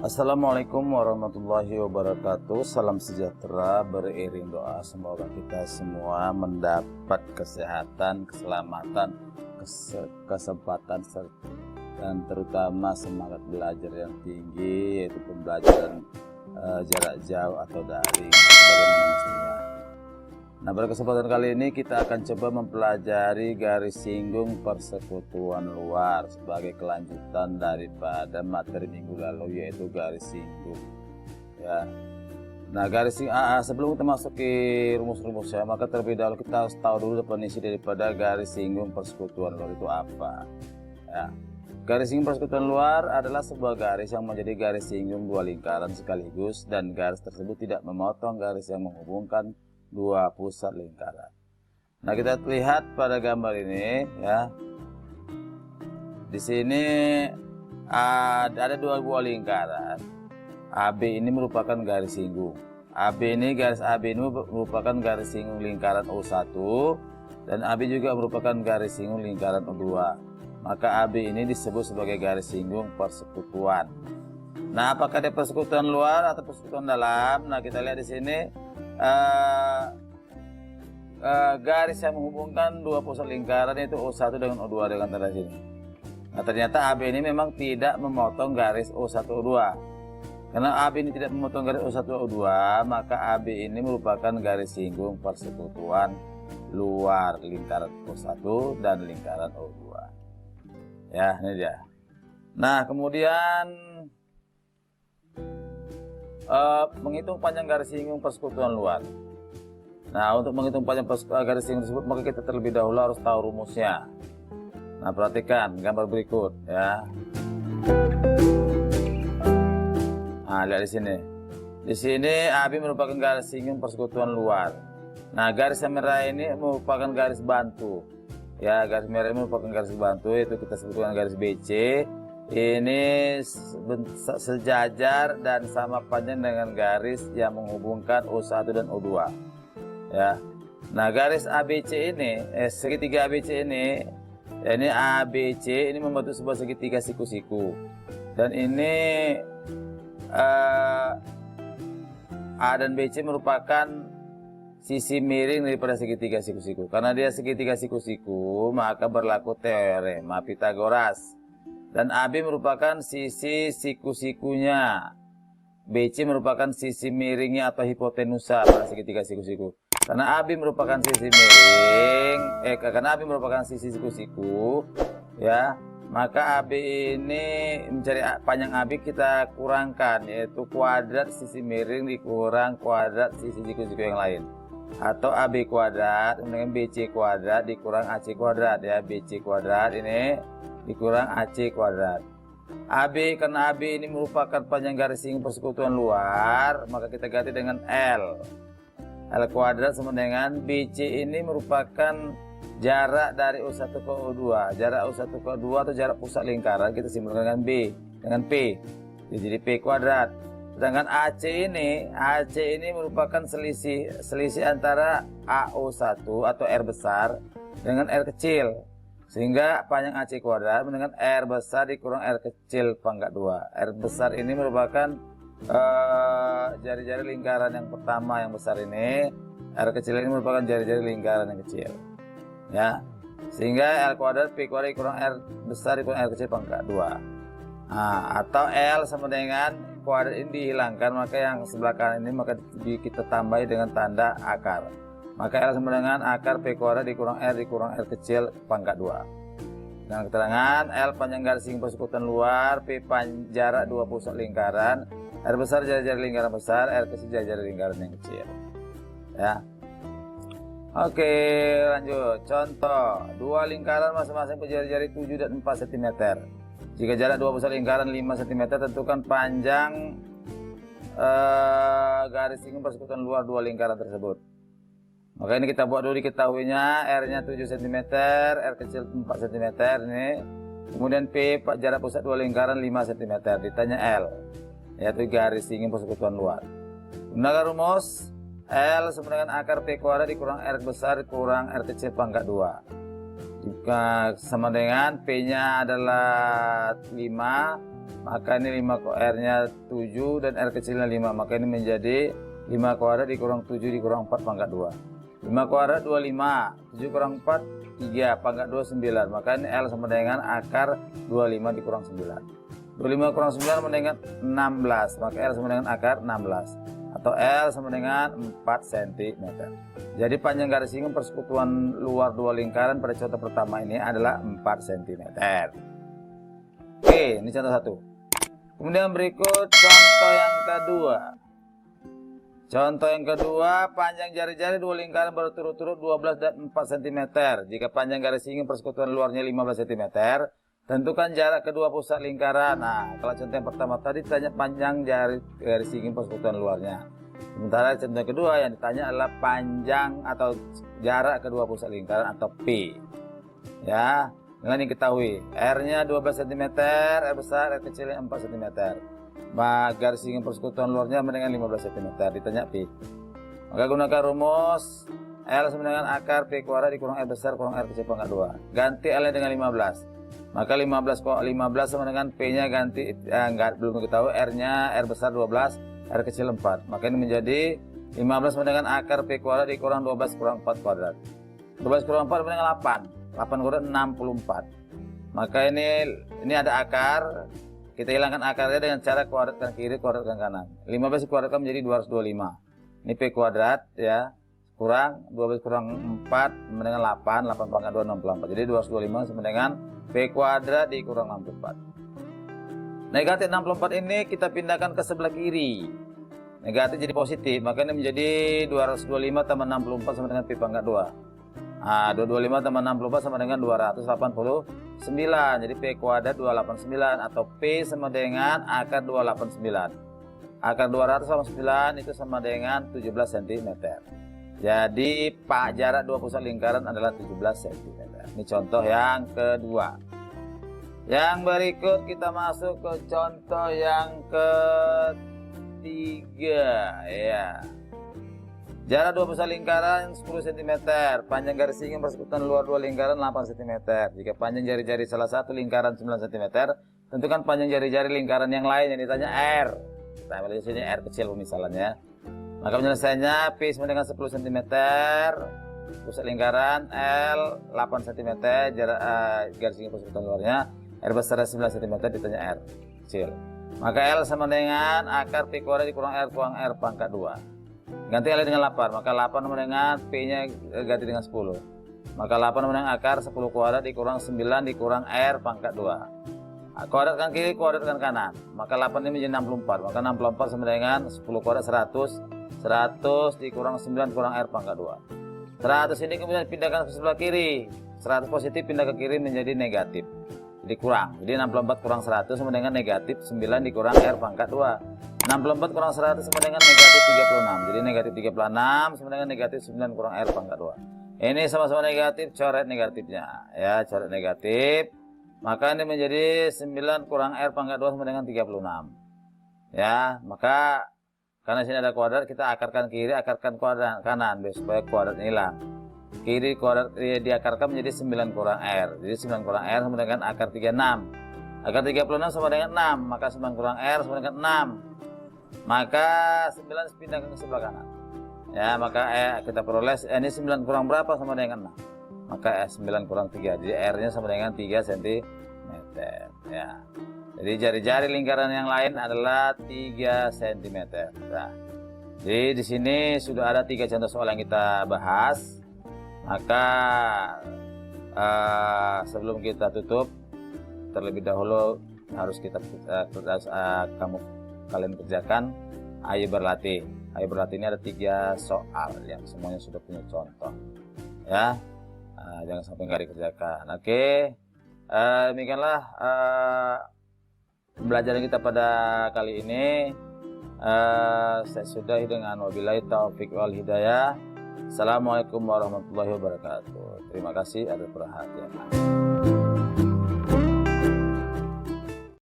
Assalamualaikum warahmatullahi wabarakatuh. Salam sejahtera, beriring doa semoga kita semua mendapat kesehatan, keselamatan, kesempatan dan terutama semangat belajar yang tinggi, yaitu pembelajaran jarak jauh atau daring sebagaimana mestinya. Nah, pada kesempatan kali ini kita akan coba mempelajari garis singgung persekutuan luar sebagai kelanjutan daripada materi minggu lalu, yaitu garis singgung. Ya. Nah, sebelum kita masuk ke rumus-rumusnya, maka terlebih dahulu kita harus tahu dulu definisi daripada garis singgung persekutuan luar itu apa. Ya. Garis singgung persekutuan luar adalah sebuah garis yang menjadi garis singgung dua lingkaran sekaligus, dan garis tersebut tidak memotong garis yang menghubungkan dua pusat lingkaran. Nah, kita lihat pada gambar ini ya. Di sini ada dua buah lingkaran. AB ini merupakan garis singgung. Garis AB ini merupakan garis singgung lingkaran O1, dan AB juga merupakan garis singgung lingkaran O2. Maka AB ini disebut sebagai garis singgung persekutuan. Nah, apakah dia persekutuan luar atau persekutuan dalam? Nah, kita lihat di sini garis yang menghubungkan dua pusat lingkaran yaitu O1 dengan O2 dengan tanda sini. Nah, ternyata AB ini memang tidak memotong garis O1 O2. Karena AB ini tidak memotong garis O1 O2, maka AB ini merupakan garis singgung persekutuan luar lingkaran O1 dan lingkaran O2. Ya, ini dia. Nah, kemudian menghitung panjang garis singgung persekutuan luar. Nah, untuk menghitung panjang garis singgung tersebut, maka kita terlebih dahulu harus tahu rumusnya. Nah, perhatikan gambar berikut ya. Nah, lihat di sini. Di sini AB merupakan garis singgung persekutuan luar. Nah, garis yang merah ini merupakan garis bantu. Ya, garis merah ini merupakan garis bantu, itu kita sebutkan garis BC. Ini sejajar dan sama panjang dengan garis yang menghubungkan O1 dan O2. Ya. Nah, garis ABC ini, segitiga ABC ini, ini ABC ini membentuk sebuah segitiga siku-siku. Dan ini A dan BC merupakan sisi miring daripada segitiga siku-siku. Karena dia segitiga siku-siku, maka berlaku teorema Pitagoras. Dan AB merupakan sisi siku-sikunya. BC merupakan sisi miringnya atau hipotenusa pada segitiga siku-siku. Karena AB merupakan sisi miring, karena AB merupakan sisi siku-siku, ya, maka AB ini mencari panjang AB kita kurangkan, yaitu kuadrat sisi miring dikurang kuadrat sisi siku-siku yang lain. Atau AB kuadrat dengan BC kuadrat dikurang AC kuadrat, ya, BC kuadrat ini dikurang AC kuadrat. AB, karena AB ini merupakan panjang garis singgung persekutuan luar, maka kita ganti dengan L. L kuadrat sama dengan BC ini merupakan jarak dari O1 ke O2. Jarak O1 ke O2 atau jarak pusat lingkaran kita simbolkan dengan P. Jadi P kuadrat. Sedangkan AC ini merupakan selisih antara AO1 atau R besar dengan R kecil. Sehingga panjang AC kuadrat dengan R besar dikurang R kecil pangkat 2. R besar ini merupakan jari-jari lingkaran yang pertama yang besar ini. R kecil ini merupakan jari-jari lingkaran yang kecil. Ya. Sehingga L kuadrat P kuadrat dikurang R besar dikurang R kecil pangkat 2. Nah, atau L sama dengan kuadrat ini dihilangkan, maka yang sebelah kanan ini maka kita tambahi dengan tanda akar. Maka L sama dengan akar P kuadrat dikurang R kecil pangkat 2. Dengan keterangan L panjang garis singgung persekutuan luar, P jarak dua pusat lingkaran, R besar jari-jari lingkaran besar, R kecil jari-jari lingkaran yang kecil. Ya. Oke, lanjut. Contoh, dua lingkaran masing-masing berjari-jari 7 dan 4 cm. Jika jarak dua pusat lingkaran 5 cm, tentukan panjang garis singgung persekutuan luar dua lingkaran tersebut. Maka ini kita buat dulu diketahuinya, R-nya 7 cm, R kecil 4 cm ini. Kemudian P jarak pusat dua lingkaran 5 cm. Ditanya L, yaitu garis singgung persekutuan luar. Gunakan rumus L sama dengan akar P kuadrat dikurang R besar dikurang R kecil pangkat 2. sama dengan P-nya adalah 5, maka ini 5 R-nya 7 dan R kecilnya 5, maka ini menjadi 5 kuadrat dikurang 7 dikurang 4 pangkat 2. 5 kuadrat 25, 7 kurang 4 3, pangkat 2 9, maka ini L sama dengan akar 25 dikurang 9. 25 kurang 9 sama dengan 16, maka L sama dengan akar 16, atau L sama dengan 4 cm. Jadi panjang garis singgung persekutuan luar dua lingkaran pada contoh pertama ini adalah 4 cm. Oke, ini contoh 1. Kemudian berikut contoh yang kedua. Contoh yang kedua, panjang jari-jari dua lingkaran berturut-turut 12 dan 4 cm. Jika panjang garis singgung persekutuan luarnya 15 cm, tentukan jarak kedua pusat lingkaran. Nah, kalau contoh yang pertama tadi ditanya panjang garis singgung persekutuan luarnya. Sementara contoh yang kedua yang ditanya adalah panjang atau jarak kedua pusat lingkaran atau P. Ya, dengan diketahui R-nya 12 cm, R besar, R kecilnya 4 cm. Garis singgung persekutuan luarnya dengan 15 cm, ditanya P. Maka gunakan rumus L sama dengan akar P kuadrat dikurang R besar kurang R kecil pangkat 2. Ganti L dengan 15. Maka 15 sama dengan P-nya ganti belum diketahui, R-nya R besar 12, R kecil 4. Maka ini menjadi 15 sama dengan akar P kuadrat dikurang 12 kurang 4 kuadrat. 12 kurang 4 sama dengan 8. 8 kuadrat 64. Maka ini ada akar. Kita hilangkan akarnya dengan cara kuadratkan kiri, kuadratkan kanan. 15 dikuadratkan menjadi 225. Ini P kuadrat ya. Kurang 12 kurang 4 sama dengan 8. 8 pangkat 2 64. Jadi 225 sama dengan P kuadrat dikurang 64. Negatif 64 ini kita pindahkan ke sebelah kiri. Negatif jadi positif, maka ini menjadi 225 tambah 64 sama dengan P pangkat 2. Nah, 225 tambah 64 sama dengan 289. Jadi P kuadrat 289 atau P sama dengan akar 289. Akar 289 itu sama dengan 17 cm. Jadi jarak dua pusat lingkaran adalah 17 cm. Ini contoh yang kedua. Yang berikut kita masuk ke contoh yang ketiga ya. Jarak dua pusat lingkaran 10 cm, panjang garis singgung persekutuan luar dua lingkaran 8 cm. Jika panjang jari-jari salah satu lingkaran 9 cm, tentukan panjang jari-jari lingkaran yang lain yang ditanya R. Kita ambil di sini R kecil misalnya. Maka penyelesaiannya P sama dengan 10 cm, pusat lingkaran L 8 cm, jarak garis singgung persekutuan luarnya R besar 9 cm, ditanya R kecil. Maka L sama dengan akar P kuadrat dikurang R pangkat 2. Ganti L dengan 8, maka 8 sama dengan P-nya ganti dengan 10. Maka 8 sama dengan akar 10 kuadrat dikurang 9 dikurang R pangkat 2. Kuadratkan kiri, kuadratkan kanan. Maka 8 ini menjadi 64. Maka 64 sama dengan 10 kuadrat 100. 100 dikurang 9 kurang R pangkat 2. 100 ini kemudian pindahkan ke sebelah kiri. 100 positif pindah ke kiri menjadi negatif. Jadi kurang. Jadi 64 kurang 100 sama dengan negatif 9 dikurang R pangkat 2. 64 kurang 100 sama dengan negatif 36. Jadi negatif 36 sama dengan negatif 9 kurang R pangkat 2. Ini sama-sama negatif, coret negatifnya. Ya, coret negatif. Maka ini menjadi 9 kurang R pangkat 2 sama dengan 36. Ya, maka karena sini ada kuadrat, kita akarkan kiri, akarkan kuadrat kanan supaya kuadratnya hilang. Kiri kuadrat diakarkan menjadi 9 kurang R. Jadi 9 kurang R sama dengan akar 36. Akar 36 sama dengan 6. Maka 9 kurang R sama dengan 6. Maka 9 dipindahkan ke sebelah kanan. Ya, maka kita peroleh ini 9 kurang berapa sama dengan 6. Maka 9 kurang 3. Jadi R-nya sama dengan 3 cm. Ya. Jadi jari-jari lingkaran yang lain adalah 3 cm. Nah, jadi di sini sudah ada 3 contoh soal yang kita bahas. Maka sebelum kita tutup, terlebih dahulu harus kalian kerjakan ayo berlatih. Ayo berlatih ini ada 3 soal yang semuanya sudah punya contoh. Ya, jangan sampai nggak dikerjakan. Oke, demikianlah pembelajaran kita pada kali ini. Saya sudahi dengan wabillahi taufiq wal hidayah. Assalamualaikum warahmatullahi wabarakatuh. Terima kasih atas perhatian.